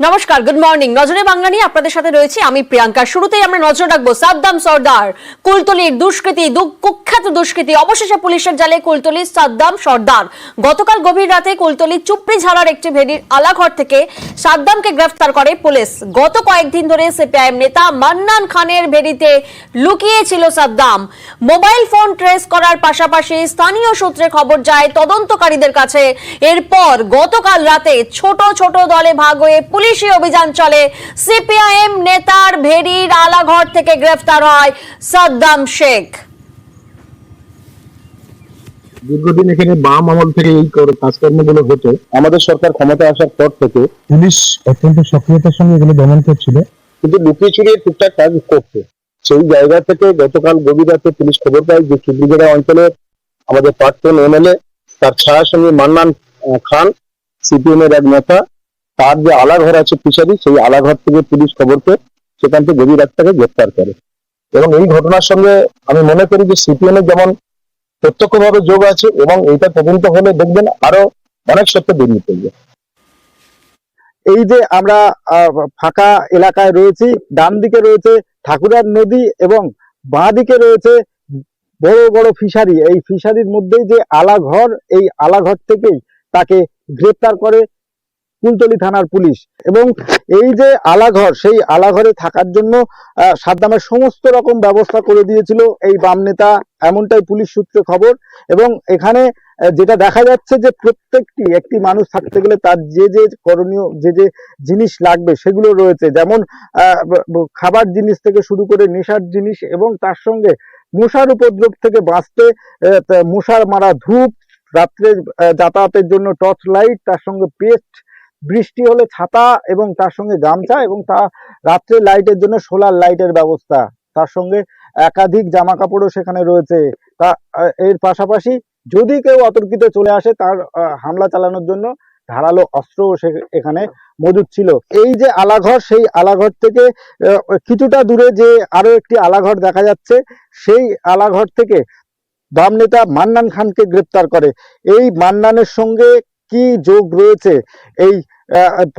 নমস্কার, good morning. নজরে বাংলা নিয়ে আপনাদের সাথে রয়েছে আমি প্রিয়াঙ্কা। শুরুতেই আমরা নজর রাখবো সাদ্দাম সর্দার, কুলতলির দুষ্কৃতী, কুখ্যাত দুষ্কৃতী। অবশেষে পুলিশের জালে কুলতলির সাদ্দাম সর্দার। গতকাল গভীর রাতে কুলতলি চুপড়িঝাড়ার একটি ভেড়ির আলাঘর থেকে সাদ্দামকে গ্রেফতার করে পুলিশ। গত কয়েকদিন ধরে সিপিআইএম নেতা মান্নান খানের ভেড়িতে লুকিয়ে ছিল সাদ্দাম। মোবাইল ফোন ট্রেস করার পাশাপাশি স্থানীয় সূত্রে খবর যায় তদন্তকারীদের কাছে। এরপর গতকাল রাতে ছোট ছোট দলে ভাগ হয়ে পুলিশি অভিযান চলে। সিপিআইএম নেতার ভেড়ির আলাঘর থেকে গ্রেফতার হয় সাদ্দাম শেখ। দীর্ঘদিন এখানে বাম আমল থেকে এই কাজকর্মগুলো হতো। আমাদের সরকার ক্ষমতা আসার পর থেকে পুলিশ অত্যন্ত সক্রিয়তার সঙ্গে এগুলো দমন করছিল, কিন্তু লুকিয়ে চুরিয়ে টুকটাক কাজ করতো। সেই জায়গা থেকে গতকাল গভীর রাতে পুলিশ খবর পায় যে চুবড়িঝাড়া অঞ্চলের আমাদের প্রাক্তন এমএলএ, তার ছায়াসঙ্গী মান্নান খান, সিপিএম এর এক নেতা, তার যে আলাঘর আছে ফিশারি, সেই আলাঘর থেকে পুলিশ খবর পেয়ে সেখান থেকে গভীর রাত তাকে গ্রেফতার করে। এবং এই ঘটনার সঙ্গে আমি মনে করি যে সিপিএম এর যেমন প্রত্যক্ষভাবে যোগ আছে, এবং এইটা তদন্ত হলে দেখবেন আরো অনেক সত্য বেরিয়ে পড়বে। এই যে আমরা ফাঁকা এলাকায় রয়েছি, ডান দিকে রয়েছে ঠাকুরার নদী এবং বাঁ দিকে রয়েছে বড় বড় ফিশারি। এই ফিশারির মধ্যেই যে আলাঘর, এই আলাঘর থেকেই তাকে গ্রেপ্তার করে কুলতলি থানার পুলিশ। এবং এই যে আলাঘর, সেই আলাঘরে থাকার জন্য সাদ্দামের সমস্ত রকম ব্যবস্থা করে দিয়েছিল এই বাম নেতা, এমনটাই পুলিশ সূত্রে খবর। এবং এখানে যেটা দেখা যাচ্ছে যে প্রত্যেকটি একটি মানুষ থাকতে গেলে তার যে যে করণীয় যে যে জিনিস লাগবে সেগুলো রয়েছে, যেমন খাবার জিনিস থেকে শুরু করে নেশার জিনিস, এবং তার সঙ্গে মশার উপদ্রব থেকে বাঁচতে মশার মারা ধূপ, রাত্রে যাতায়াতের জন্য টর্চ লাইট, তার সঙ্গে পেস্ট, বৃষ্টি হলে ছাতা, এবং তার সঙ্গে গামছা, এবং তা রাত্রে লাইটের জন্য সোলার লাইটের ব্যবস্থা। তার সঙ্গে একাধিক জামা কাপড়ও সেখানে রয়েছে। তা এর পাশাপাশি যদি কেউ অতর্কিত চলে আসে তার হামলা চালানোর জন্য ধারালো অস্ত্রও এখানে মজুদ ছিল। এই যে আলাঘর, সেই আলাঘর থেকে কিছুটা দূরে যে আরো একটি আলাঘর দেখা যাচ্ছে, সেই আলাঘর থেকে বাম নেতা মান্নান খানকে গ্রেপ্তার করে। এই মান্নানের সঙ্গে কি যোগ রয়েছে এই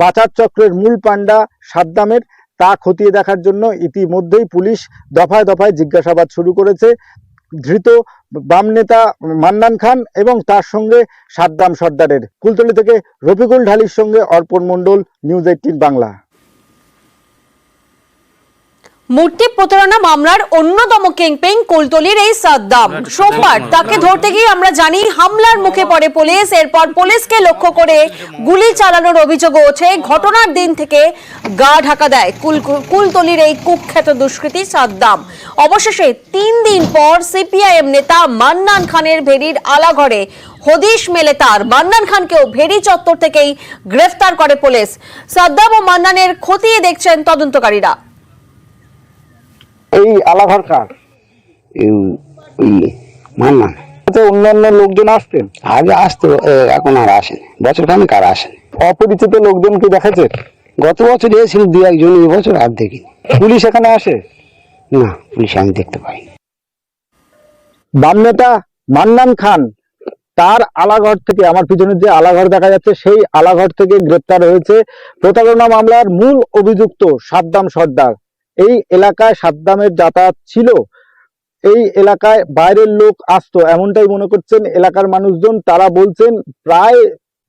পাচার চক্রের মূল পান্ডা সাদ্দামের, তা খতিয়ে দেখার জন্য ইতিমধ্যেই পুলিশ দফায় দফায় জিজ্ঞাসাবাদ শুরু করেছে ধৃত বাম নেতা মান্নান খান এবং তার সঙ্গে সাদ্দাম সর্দারের। কুলতলি থেকে রফিকুল ঢালির সঙ্গে অর্পণ মণ্ডল, নিউজ 18 বাংলা। মূর্তি প্রতারণা মামলার অন্যতম কিংপিং কুলতলির এই সাদ্দাম। সোমবার তাকে ধরতে গিয়ে আমরা জানি হামলার মুখে পড়ে পুলিশ। এরপর পুলিশকে লক্ষ্য করে গুলি চালানোর অভিযোগ ওঠে। ঘটনার দিন থেকে গা ঢাকা দেয় কুলতলির এই কুখ্যাত দুষ্কৃতী সাদ্দাম। অবশেষে 3 দিন পর সিপিআইএম নেতা মান্নান খানের ভেড়ির আলাঘরে হদিশ মেলে তার। মান্নান খানকেও ভেড়ি চত্বর থেকেই গ্রেফতার করে পুলিশ। সাদ্দাম ও মান্নানের খতিয়ে দেখছেন তদন্তকারীরা। এই আলাঘর কার? মান্নান। অন্যান্য লোকজন আসতেন? আগে আসতো, এখন আর আসেন, বছর খানিক আর আসেন। অপরিচিত লোকজন কি দেখেছে? গত বছর এসেছিল 2-1 জন, এবছর আর দেখিনি। পুলিশ এখানে আসে না, পুলিশ আমি দেখতে পাই। বাম নেতা মান্নান খান তার আলাঘর থেকে, আমার পিছনে যে আলাঘর দেখা যাচ্ছে, সেই আলাঘর থেকে গ্রেপ্তার হয়েছে প্রতারণা মামলার মূল অভিযুক্ত সাদ্দাম সর্দার। এই এলাকায় সাদ্দামের যাতায়াত ছিল, এই এলাকায় বাইরের লোক আসতো, এমনটাই মনে করছেন এলাকার মানুষজন। তারা বলছেন প্রায়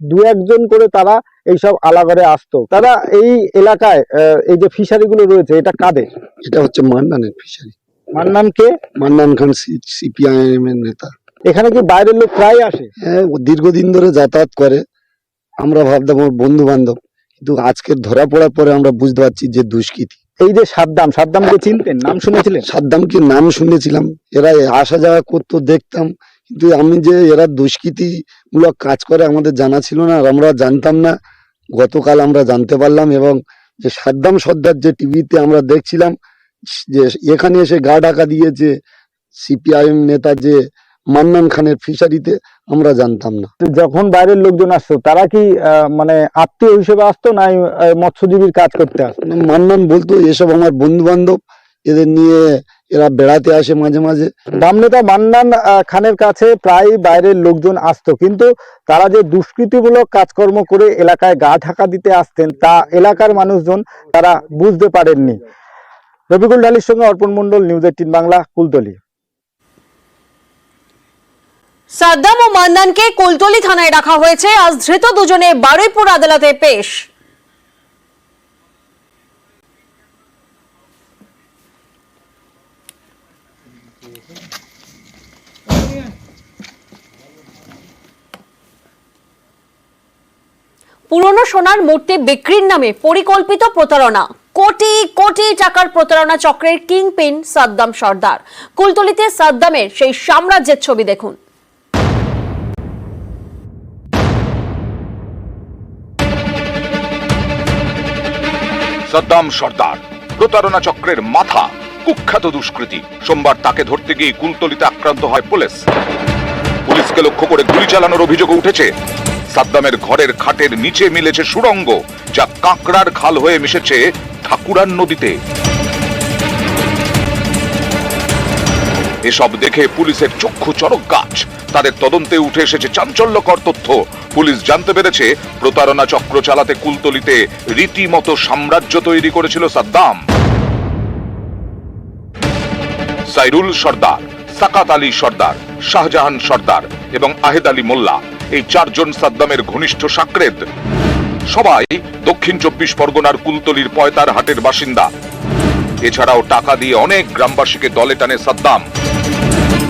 2-1 জন করে তারা এইসব আলাঘরে আসতো। তারা এই এলাকায় এই যে ফিশারি গুলো রয়েছে, এটা কাদের? এটা হচ্ছে মান্নানের ফিশারি। মান্নান কে? মান্নান খান সিপিআইএম এর নেতা। এখানে কি বাইরের লোক প্রায় আসে? হ্যাঁ, দীর্ঘদিন ধরে যাতায়াত করে। আমরা ভাবতাম ওর বন্ধু বান্ধব, কিন্তু আজকে ধরা পড়ার পরে আমরা বুঝতে পারছি যে দুষ্কৃতী। এই যে সাদ্দামকে চিনতেন? নাম শুনেছিলেন? সাদ্দামকে নাম শুনেছিলাম, এরা আসা যাওয়া করতো, দেখতাম, কিন্তু আমি যে এরা দুষ্কৃতি মূলক কাজ করে আমাদের জানা ছিল না, আর আমরা জানতাম না। গতকাল আমরা জানতে পারলাম, এবং যে সাদ্দাম সর্দার যে টিভিতে আমরা দেখছিলাম যে এখানে এসে গা ঢাকা দিয়েছে সিপিআইএম নেতা যে মান্নান খানের ফিশারিতে, আমরা জানতাম না। যখন বাইরের লোকজন আসতো তারা কি মানে আত্মীয় হিসেবে আসতো, না মৎস্যজীবীর কাজ করতে আসতো? মান্নান বলতো এসব আমার বন্ধু বান্ধব, এদের নিয়ে এরা বেড়াতে আসে মাঝে মাঝে। বাম নেতা মান্নান খানের কাছে প্রায় বাইরের লোকজন আসতো, কিন্তু তারা যে দুষ্কৃতিমূলক কাজকর্ম করে এলাকায় গা ঢাকা দিতে আসতেন তা এলাকার মানুষজন তারা বুঝতে পারেননি। রফিকুল ঢালির সঙ্গে অর্পণ মণ্ডল, নিউজ 18 বাংলা, কুলতলি। সাদ্দাম ও মান্নানকে কুলতলি থানায় রাখা হয়েছে। আজ ধৃত দুজনে বারুইপুর আদালতে পেশ। পুরনো সোনার মূর্তি বিক্রির নামে পরিকল্পিত প্রতারণা। কোটি কোটি টাকার প্রতারণা চক্রের কিংপিন সাদ্দাম সর্দার। কুলতলিতে সাদ্দামের সেই সাম্রাজ্যের ছবি দেখুন। সাদ্দাম সর্দার প্রতারণা চক্রের মাথা, কুখ্যাত দুষ্কৃতী। সোমবার তাকে ধরতে গিয়ে কুলতলিতে আক্রান্ত হয় পুলিশ। পুলিশকে লক্ষ্য করে গুলি চালানোর অভিযোগ উঠেছে। সাদ্দামের ঘরের খাটের নিচে মিলেছে সুড়ঙ্গ, যা কাঁকড়ার খাল হয়ে মিশেছে ঠাকুরান নদীতে। এসব দেখে পুলিশের চক্ষু চড়ক গাছ। তাদের তদন্তে উঠে এসেছে চাঞ্চল্যকর তথ্য। পুলিশ জানতে পেরেছে প্রতারণা চক্র চালাতে কুলতলিতে রীতিমতো সাম্রাজ্য তৈরি করেছিল সাদ্দাম। সাইরুল সর্দার, সাকাত আলী সর্দার, শাহজাহান সর্দার এবং আহেদ আলী মোল্লা, এই চারজন সাদ্দামের ঘনিষ্ঠ সাকরেদ। সবাই দক্ষিণ 24 পরগনার কুলতলির পয়তার হাটের বাসিন্দা। এছাড়াও টাকা দিয়ে অনেক গ্রামবাসীকে দলে টানে সাদ্দাম।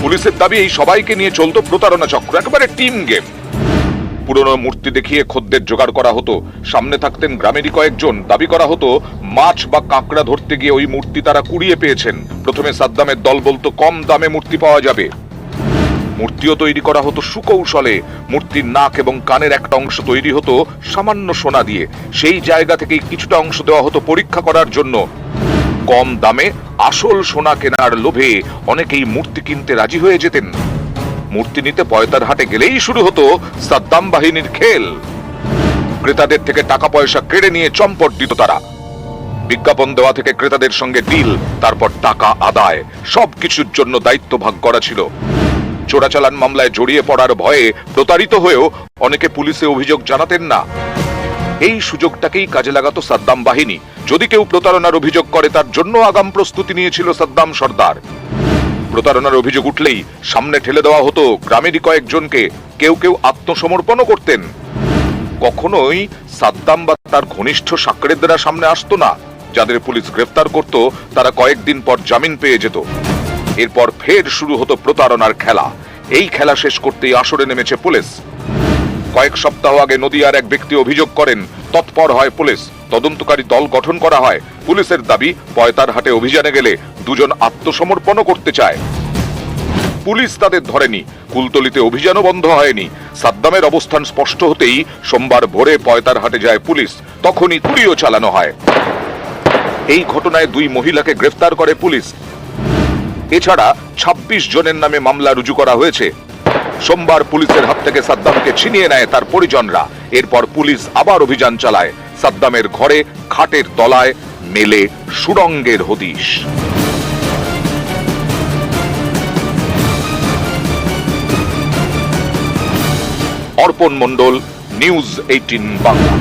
পুলিশের দাবি এই সবাইকে নিয়ে চলতো প্রতারণা চক্র, একেবারে টিম গেম। পুরনো মূর্তি দেখিয়ে খদ্দের জোগাড় করা হতো। সামনে থাকতেন গ্রামেরই কয়েকজন। দাবি করা হতো মাছ বা কাঁকড়া ধরতে গিয়ে ওই মূর্তি তারা কুড়িয়ে পেয়েছেন। প্রথমে সাদ্দামের দল বলতো কম দামে মূর্তি পাওয়া যাবে। মূর্তিও তৈরি করা হতো সুকৌশলে। মূর্তির নাক এবং কানের একটা অংশ তৈরি হতো সামান্য সোনা দিয়ে। সেই জায়গা থেকেই কিছুটা অংশ দেওয়া হতো পরীক্ষা করার জন্য। কম দামে আসল সোনা কেনার লোভে অনেকেই মূর্তি কিনতে রাজি হয়ে যেতেন। মূর্তি নিতে পয়তার হাটে গেলেই শুরু হতো সাদ্দাম বাহিনীর খেল। ক্রেতাদের থেকে টাকা পয়সা কেড়ে নিয়ে চম্পট দিত তারা। বিজ্ঞাপন দেওয়া থেকে ক্রেতাদের সঙ্গে ডিল, তারপর টাকা আদায়, সবকিছুর জন্য দায়িত্ব ভাগ করা ছিল। চোরাচালান মামলায় জড়িয়ে পড়ার ভয়ে প্রতারিত হয়েও অনেকে পুলিশে অভিযোগ জানাতেন না। এই সুযোগটাকেই কাজে লাগাতো সাদ্দাম বাহিনী। যদি কেউ প্রতারণার অভিযোগ করে তার জন্য আগাম প্রস্তুতি নিয়েছিল সাদ্দাম সর্দার। প্রতারণার অভিযোগ উঠলেই সামনে ঠেলে দেওয়া হতো গ্রামেরই কয়েকজনকে। কেউ কেউ আত্মসমর্পণও করতেন। কখনোই সাদ্দাম বা তার ঘনিষ্ঠ সাকরেদরা সামনে আসতো না। যাদের পুলিশ গ্রেফতার করত তারা কয়েকদিন পর জামিন পেয়ে যেত। এরপর ফের শুরু হতো প্রতারণার খেলা। এই খেলা শেষ করতেই আসরে নেমেছে পুলিশ। কয়েক সপ্তাহ আগে নদিয়ার এক ব্যক্তি অভিযোগ করেন, তৎপর হয় পুলিশ। তদন্তকারী দল গঠন করা হয়। পুলিশের দাবি পয়তার হাটে অভিযানে গেলে দুজন আত্মসমর্পণও করতে চায়। পুলিশ তাদের ধরেনি। কুলতলিতে অভিযানও বন্ধ হয়নি। সাদ্দামের অবস্থান স্পষ্ট হতেই সোমবার ভোরে পয়তার হাটে যায় পুলিশ। তখনই গুলিও চালানো হয়। এই ঘটনায় 2 মহিলাকে গ্রেফতার করে পুলিশ। এছাড়া 26 জনের নামে মামলা রুজু করা হয়েছে। সোমবার পুলিশের হাত থেকে সাদ্দামকে ছিনিয়ে নেয় তার পরিজনরা। এরপর পুলিশ আবার অভিযান চালায়। সাদ্দামের ঘরে খাটের তলায় মেলে সুড়ঙ্গের হদিশ। অর্পণ মণ্ডল, নিউজ 18 বাংলা।